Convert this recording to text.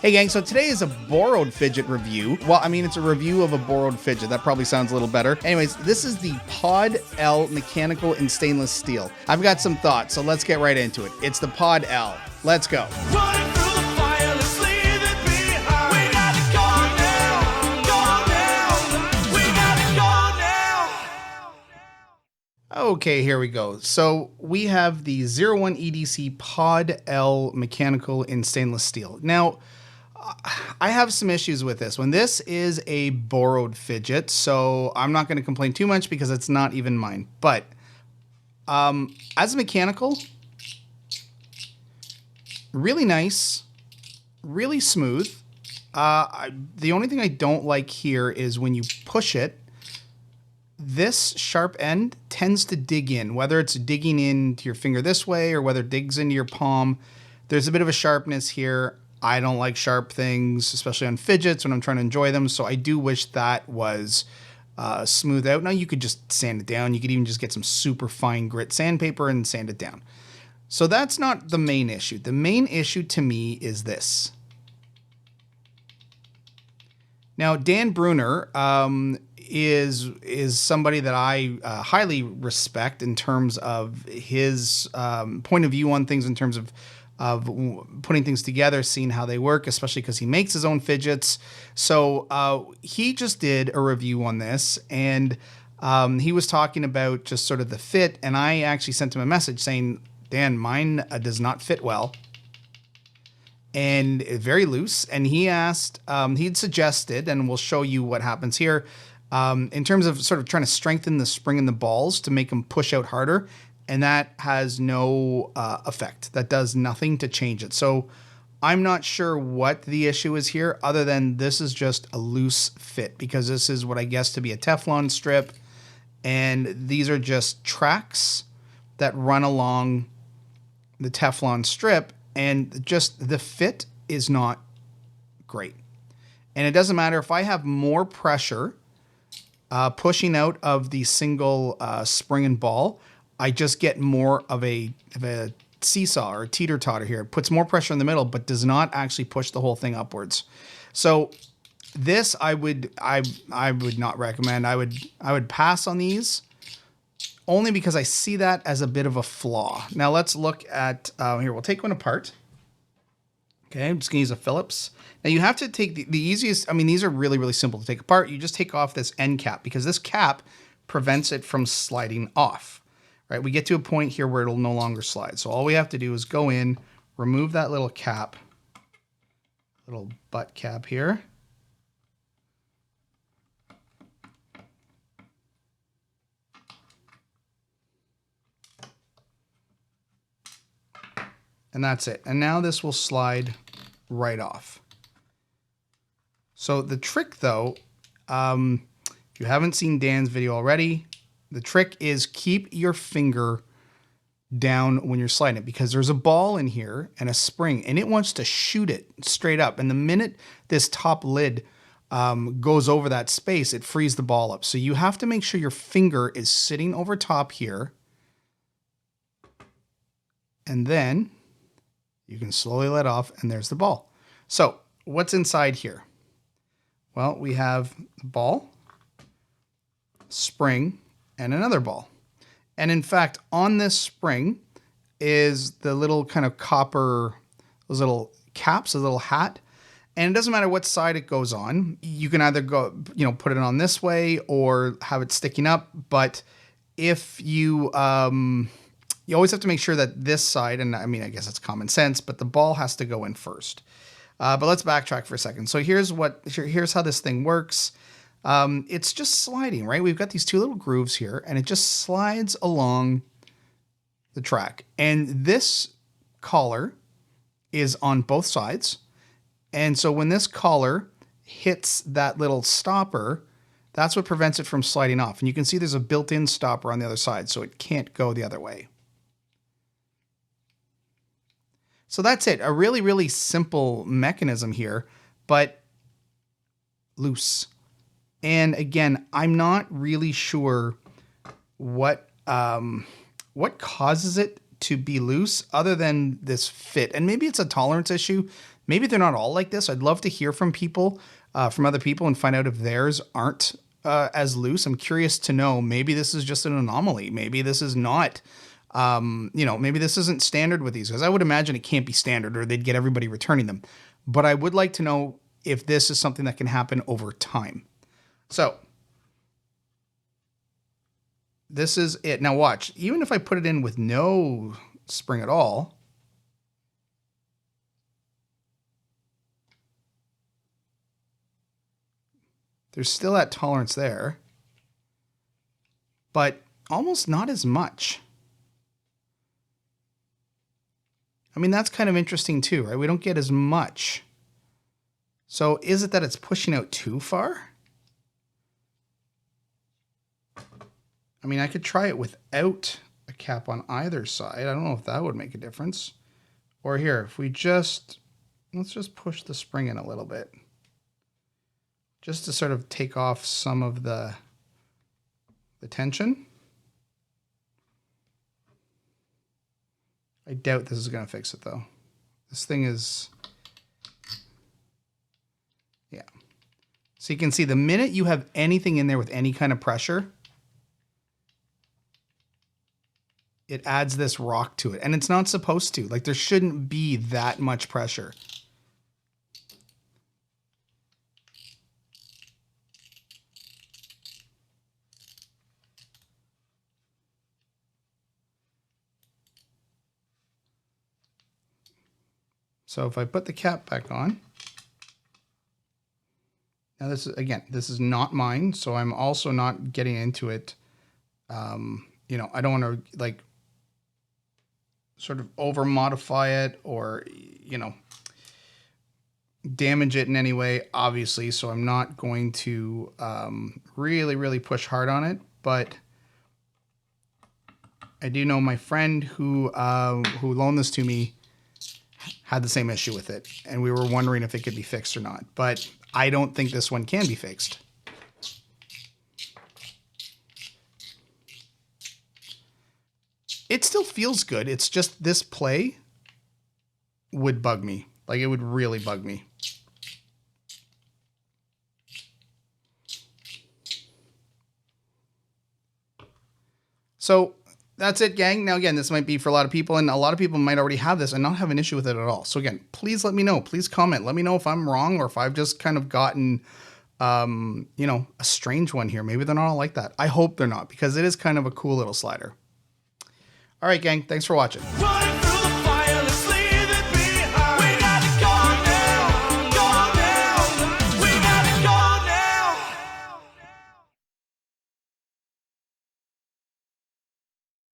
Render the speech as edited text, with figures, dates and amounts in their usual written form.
Hey gang, so today is a borrowed fidget review. Well, I mean, it's a review of a borrowed fidget. That probably sounds a little better. Anyways, this is the Pod L mechanical in stainless steel. I've got some thoughts, so let's get right into it. It's the Pod L. Let's go. Okay, here we go. So we have the 01 EDC Pod L mechanical in stainless steel. Now, I have some issues with this one. This is a borrowed fidget, so I'm not going to complain too much because it's not even mine. But as a mechanical, really nice, really smooth. The only thing I don't like here is when you push it, this sharp end tends to dig in, whether it's digging into your finger this way or whether it digs into your palm. There's a bit of a sharpness here. I don't like sharp things, especially on fidgets when I'm trying to enjoy them. So I do wish that was smooth out. Now you could just sand it down. You could even just get some super fine grit sandpaper and sand it down. So that's not the main issue. The main issue to me is this. Now, Dan Bruner is somebody that I highly respect in terms of his point of view on things, in terms of putting things together, seeing how they work, especially because he makes his own fidgets. So he just did a review on this, and he was talking about just sort of the fit, and I actually sent him a message saying, Dan, mine does not fit well. And very loose. And he asked, he'd suggested, and we'll show you what happens here, in terms of sort of trying to strengthen the spring in the balls to make them push out harder. And that has no effect. That does nothing to change it. So I'm not sure what the issue is here, other than this is just a loose fit, because this is what I guess to be a Teflon strip. And these are just tracks that run along the Teflon strip. And just the fit is not great. And it doesn't matter if I have more pressure pushing out of the single spring and ball, I just get more of a seesaw or teeter-totter here. It puts more pressure in the middle, but does not actually push the whole thing upwards. So this I would not recommend. I would pass on these, only because I see that as a bit of a flaw. Now let's look at, here, we'll take one apart. Okay, I'm just gonna use a Phillips. Now you have to take the easiest, I mean, these are really, really simple to take apart. You just take off this end cap, because this cap prevents it from sliding off, right? We get to a point here where it'll no longer slide. So all we have to do is go in, remove that little cap, little butt cap here. And that's it. And now this will slide right off. So the trick though, if you haven't seen Dan's video already, the trick is keep your finger down when you're sliding it, because there's a ball in here and a spring, and it wants to shoot it straight up. And the minute this top lid goes over that space, it frees the ball up. So you have to make sure your finger is sitting over top here. And then you can slowly let off, and there's the ball. So what's inside here? Well, we have the ball, spring, and another ball. And in fact, on this spring is the little kind of copper, those little caps, a little hat. And it doesn't matter what side it goes on. You can either go, put it on this way or have it sticking up. But if you always have to make sure that this side, and I mean, I guess it's common sense, but the ball has to go in first. But let's backtrack for a second. So here's how this thing works. It's just sliding, right? We've got these two little grooves here, and it just slides along the track. And this collar is on both sides. And so when this collar hits that little stopper, that's what prevents it from sliding off. And you can see there's a built-in stopper on the other side, so it can't go the other way. So that's it. A really, really simple mechanism here, but loose. And again, I'm not really sure what causes it to be loose, other than this fit. And maybe it's a tolerance issue. Maybe they're not all like this. I'd love to hear from people, from other people, and find out if theirs aren't as loose. I'm curious to know, maybe this is just an anomaly. Maybe this is not, maybe this isn't standard with these, because I would imagine it can't be standard or they'd get everybody returning them. But I would like to know if this is something that can happen over time. So this is it. Now watch, even if I put it in with no spring at all, there's still that tolerance there, but almost not as much. I mean, that's kind of interesting too, right? We don't get as much. So is it that it's pushing out too far? I mean, I could try it without a cap on either side. I don't know if that would make a difference. Or here, if we let's just push the spring in a little bit, just to sort of take off some of the tension. I doubt this is going to fix it though. This thing is, yeah. So you can see the minute you have anything in there with any kind of pressure, it adds this rock to it. And it's not supposed to. Like, there shouldn't be that much pressure. So if I put the cap back on, now this is, again, this is not mine, so I'm also not getting into it. I don't want to like sort of over modify it or, damage it in any way, obviously. So I'm not going to really, really push hard on it, but I do know my friend who loaned this to me had the same issue with it, and we were wondering if it could be fixed or not, but I don't think this one can be fixed. It still feels good. It's just this play would bug me. Like, it would really bug me. So that's it, gang. Now, again, this might be for a lot of people, and a lot of people might already have this and not have an issue with it at all. So again, please let me know. Please comment. Let me know if I'm wrong or if I've just kind of gotten, a strange one here. Maybe they're not all like that. I hope they're not, because it is kind of a cool little slider. All right, gang. Thanks for watching.